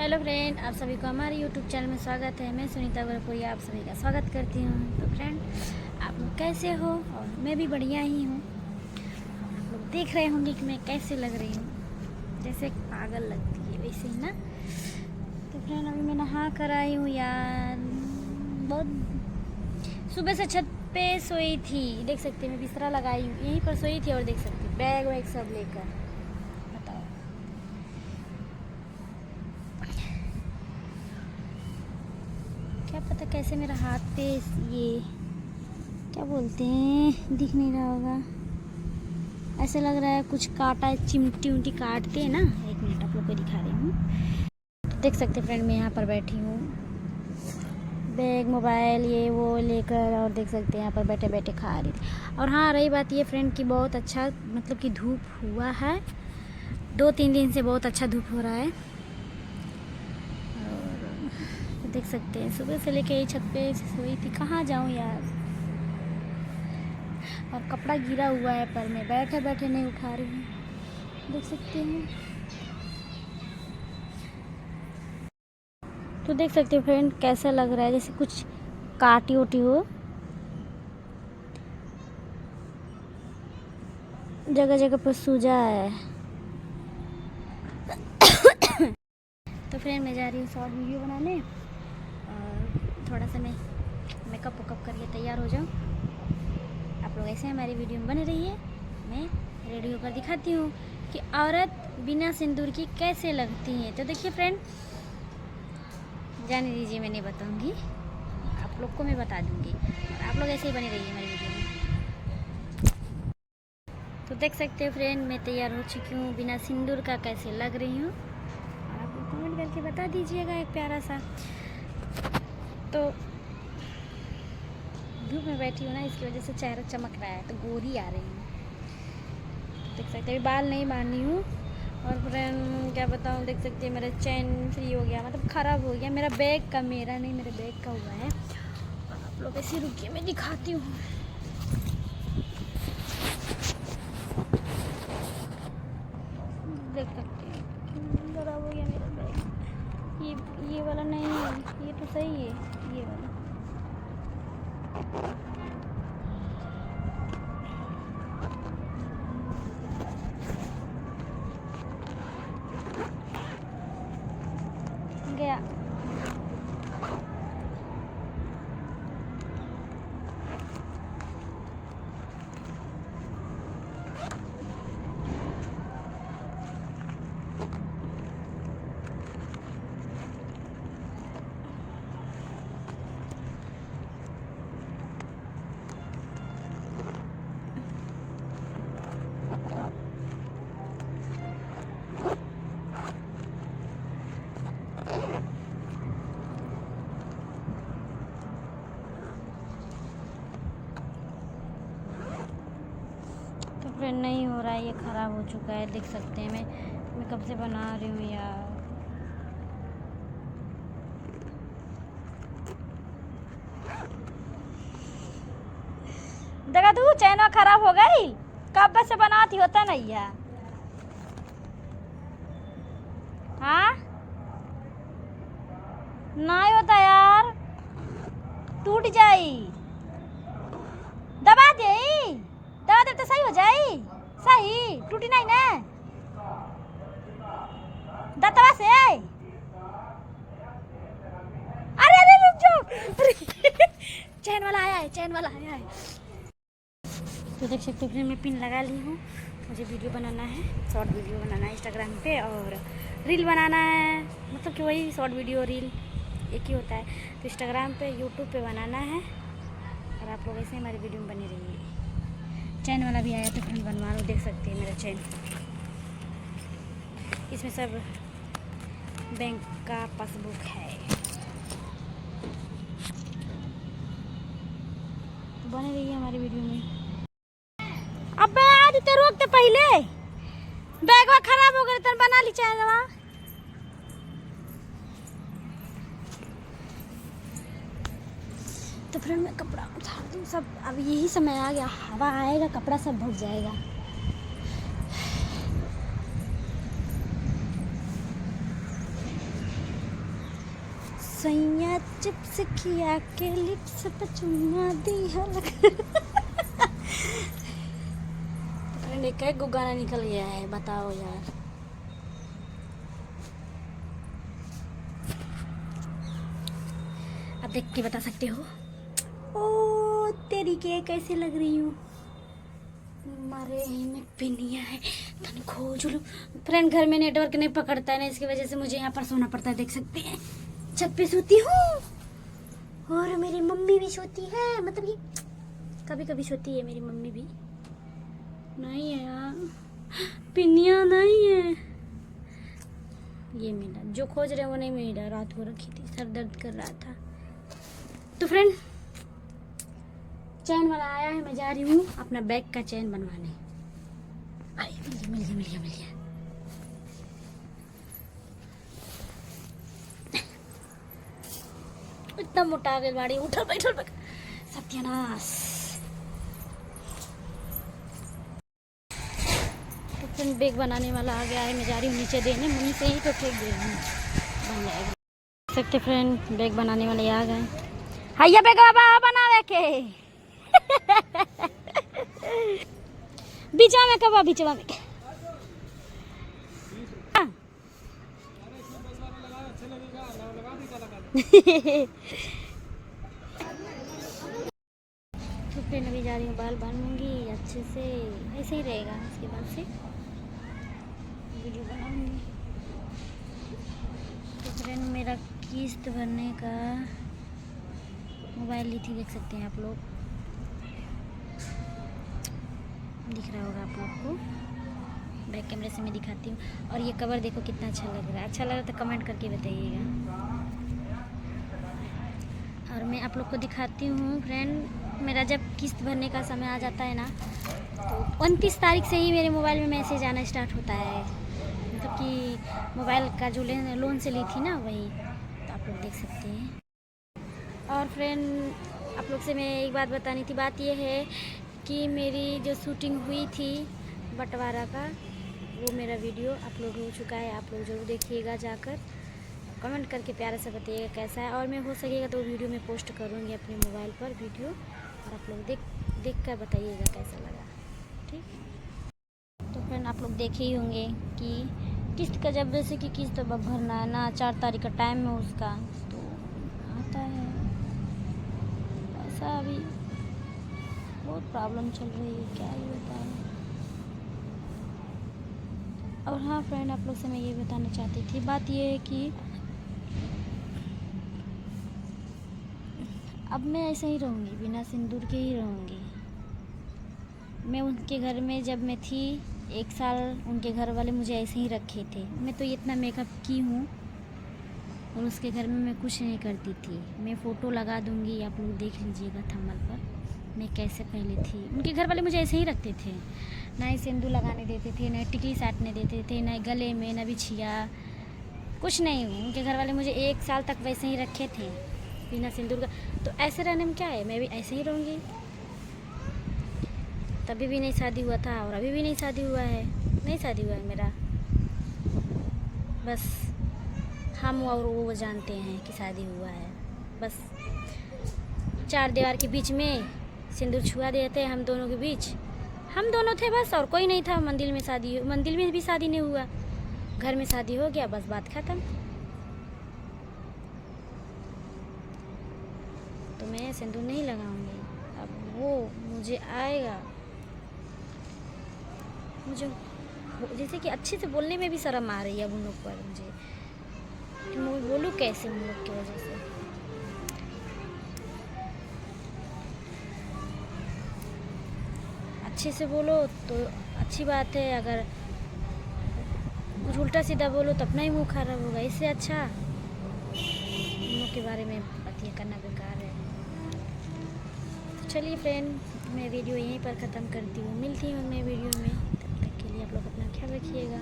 Hello friend, आप सभी को हमारे यूट्यूब चैनल में स्वागत है। मैं सुनीता गोरखपुरी आप सभी का स्वागत करती हूँ। तो फ्रेंड, आप लोग कैसे हो? और मैं भी बढ़िया ही हूँ। आप लोग देख रहे होंगे कि मैं कैसे लग रही हूँ, जैसे एक पागल लगती है वैसे ही ना। तो फ्रेंड, अभी मैं नहा कर आई हूँ यार। बहुत सुबह से छत पे सोई थी, देख सकते हैं। मैं बिस्तरा लगाई हूँ, यहीं पर सोई थी और देख सकते बैग वैग सब लेकर। बताओ, क्या पता कैसे मेरा हाथ पे ये क्या बोलते हैं, दिख नहीं रहा होगा। ऐसे लग रहा है कुछ काटा है, चिमटी उमटी काटते हैं ना। एक मिनट, आप लोग को दिखा रही हूँ। तो देख सकते फ्रेंड, मैं यहाँ पर बैठी हूँ, बैग मोबाइल ये वो लेकर, और देख सकते हैं यहाँ पर बैठे बैठे खा रही थी। और हाँ, रही बात ये फ्रेंड की, बहुत अच्छा मतलब कि धूप हुआ है। 2-3 दिन से बहुत अच्छा धूप हो रहा है। देख सकते हैं सुबह से लेके छत पे सोई थी। कहाँ जाऊँ यार, और कपड़ा गिरा हुआ है पर मैं बैठे बैठे नहीं उठा रही हूँ, देख सकते हैं। तो देख सकते हो फ्रेंड, कैसा लग रहा है, जैसे कुछ काटी उटी हो, जगह जगह पर सूजा है। तो फ्रेंड, मैं जा रही हूँ शॉर्ट वीडियो बनाने, और थोड़ा सा मैं मेकअप वेकअप करके तैयार हो जाऊँ। आप लोग ऐसे हमारी वीडियो में बने रहिए। मैं रेडी होकर दिखाती हूँ कि औरत बिना सिंदूर की कैसे लगती है। तो देखिए फ्रेंड, जाने दीजिए, मैं नहीं बताऊँगी, आप लोग को मैं बता दूँगी, और आप लोग ऐसे ही बने रहिए हमारी वीडियो में। तो देख सकते हो फ्रेंड, मैं तैयार हो चुकी हूँ, बिना सिंदूर का कैसे लग रही हूँ, और आप लोग कमेंट करके बता दीजिएगा एक प्यारा सा। तो धूप में बैठी हूँ ना, इसकी वजह से चेहरा चमक रहा है, तो गोरी आ रही हूँ। देख सकते हैं, बाल नहीं बांधी हूँ। और फ्रेंड क्या बताऊँ, देख सकते हैं मेरा चैन फ्री हो गया, मतलब ख़राब हो गया। मेरा बैग का, मेरा नहीं, मेरे बैग का हुआ है। और आप लोग ऐसे रुकिए, मैं दिखाती हूँ। देख सकते हैं ख़राब हो गया मेरा बैग। ये वाला नहीं है, ये तो सही है, ये वाला। गया। तो फ्रेंड, नहीं हो रहा है, ये ख़राब हो चुका है, देख सकते हैं। मैं कब से बना रही हूँ यार। देखा तू, चैन खराब हो गई, कब से बनाती होता नहीं है। हाँ, नहीं होता यार, टूट जाई। दबा दे, दबा दे तो सही हो जाई। सही टूटी नहीं ना, दतवा से। अरे अरे रुक जाओ। चैन वाला आया है, चैन वाला आया है। तो देख सकते हो, मैं पिन लगा ली हूँ। मुझे वीडियो बनाना है, शॉर्ट वीडियो बनाना है इंस्टाग्राम पे, और रील बनाना है, मतलब कि वही शॉर्ट वीडियो रील एक ही होता है। तो इंस्टाग्राम पे, यूट्यूब पे बनाना है, और आप लोग ऐसे हमारी वीडियो में बने रहिए। चैन वाला भी आया तो फ्रेंड बनवा लो, देख सकते हैं मेरा चैन। इसमें सब बैंक का पासबुक है। तो बने रहिए हमारी वीडियो में। अबे आज तो रोकते पहले, बैग खराब हो गया, तन बना ली चैनवा। तो फिर मैं कपड़ा उतार दूँ सब। अब यही समय आ गया, हवा आएगा, कपड़ा सब भग जाएगा। सैया चिप्स खिया के लिप्स पे चुम्मा दिया क्या गाना निकल गया है, बताओ यार। अब देख के बता सकते हो। ओ तेरी के कैसे लग रही हूँ, मारे में पिनिया है तन खोज लो। फ्रेंड घर में नेटवर्क नहीं पकड़ता है ना, इसकी वजह से मुझे यहाँ पर सोना पड़ता है। देख सकते हैं छत पे सोती हूँ और मेरी मम्मी भी सोती है, मतलब कि कभी कभी सोती है मेरी मम्मी भी। नहीं है यार, पिनिया नहीं है। ये मिला, जो खोज रहे वो नहीं मिला। रात को रखी थी, सर दर्द कर रहा था। तो फ्रेंड चैन वाला आया है, मैं जा रही हूँ अपना बैग का चैन बनवाने। अरे मिल गया। इतना मोटा गया गाड़ी, उठल बैठल सत्यानाश। तो फिर बैग बनाने वाला आ गया है, मैं जा रही हूँ नीचे देने। मम्मी से ही तो फेंक दे रही हूँ, बन जाएगा। देख सकते फ्रेंड बैग बनाने वाले आ गए। हैया बैग बाबा बनावे के बीचा में कबा बीचवा में तो फिर अभी जा रही हूँ, बाल बनूंगी अच्छे से, ऐसे ही रहेगा। इसके बाद से वीडियो बनाऊंगी। तो फ्रेंड मेरा किस्त भरने का मोबाइल ली थी, देख सकते हैं आप लोग, दिख रहा होगा आप लोग को। बैक कैमरे से मैं दिखाती हूँ। और ये कवर देखो कितना अच्छा लग रहा है। अच्छा लगा तो कमेंट करके बताइएगा। और मैं आप लोग को दिखाती हूँ फ्रेंड, मेरा जब किस्त भरने का समय आ जाता है ना, तो 29 तारीख से ही मेरे मोबाइल में मैसेज आना स्टार्ट होता है। मतलब कि मोबाइल का जो लोन से ली थी ना, वही। तो आप लोग देख सकते हैं। और फ्रेंड आप लोग से मैं एक बात बतानी थी। बात ये है कि मेरी जो शूटिंग हुई थी बंटवारा का, वो मेरा वीडियो अपलोड हो चुका है। आप लोग ज़रूर देखिएगा जाकर, कमेंट करके प्यारे से बताइएगा कैसा है। और मैं हो सकेगा तो वीडियो में पोस्ट करूँगी अपने मोबाइल पर वीडियो, और आप लोग देख कर बताइएगा कैसा लगा, ठीक। तो फ्रेंड आप लोग देखे ही होंगे कि किस्त का, जब जैसे कि किस्त अब भरना है ना, 4 तारीख का टाइम है उसका, तो आता है ऐसा। अभी बहुत प्रॉब्लम चल रही है, क्या ही बताएं। और हाँ फ्रेंड आप लोग से मैं ये बताना चाहती थी, बात ये है कि अब मैं ऐसे ही रहूँगी, बिना सिंदूर के ही रहूँगी। मैं उनके घर में जब मैं थी 1 साल, उनके घर वाले मुझे ऐसे ही रखे थे। मैं तो इतना मेकअप की हूँ और उसके घर में मैं कुछ नहीं करती थी। मैं फ़ोटो लगा दूँगी, आप लोग देख लीजिएगा थंबनेल पर, मैं कैसे पहले थी। उनके घर वाले मुझे ऐसे ही रखते थे, ना ही सिंदूर लगाने देते थे, ना टिकली साटने देते थे, ना गले में, ना बिछिया, कुछ नहीं। उनके घर वाले मुझे 1 साल तक वैसे ही रखे थे बिना सिंदूर का। तो ऐसे रहने में क्या है, मैं भी ऐसे ही रहूँगी। तभी भी नहीं शादी हुआ था और अभी भी नहीं शादी हुआ है, नहीं शादी हुआ है मेरा। बस हम और वो जानते हैं कि शादी हुआ है। बस 4 दीवार के बीच में सिंदूर छुआ देते हैं हम दोनों के बीच। हम दोनों थे बस, और कोई नहीं था। मंदिर में भी शादी नहीं हुआ, घर में शादी हो गया, बस बात ख़त्म। तो मैं सिंदूर नहीं लगाऊंगी। अब वो मुझे आएगा, मुझे जैसे कि अच्छे से बोलने में भी शर्म आ रही है अब उन लोग पर मुझे, कि मैं बोलूँ कैसे उन लोग की वजह से। अच्छे से बोलो तो अच्छी बात है, अगर कुछ उल्टा सीधा बोलो तो अपना ही मुंह खराब होगा। इससे अच्छा उन लोग के बारे में बातें करना बेकार है। चलिए फ्रेंड, मैं वीडियो यहीं पर ख़त्म करती हूँ। मिलती हूँ मैं वीडियो में, तब तक के लिए आप लोग अपना ख्याल रखिएगा।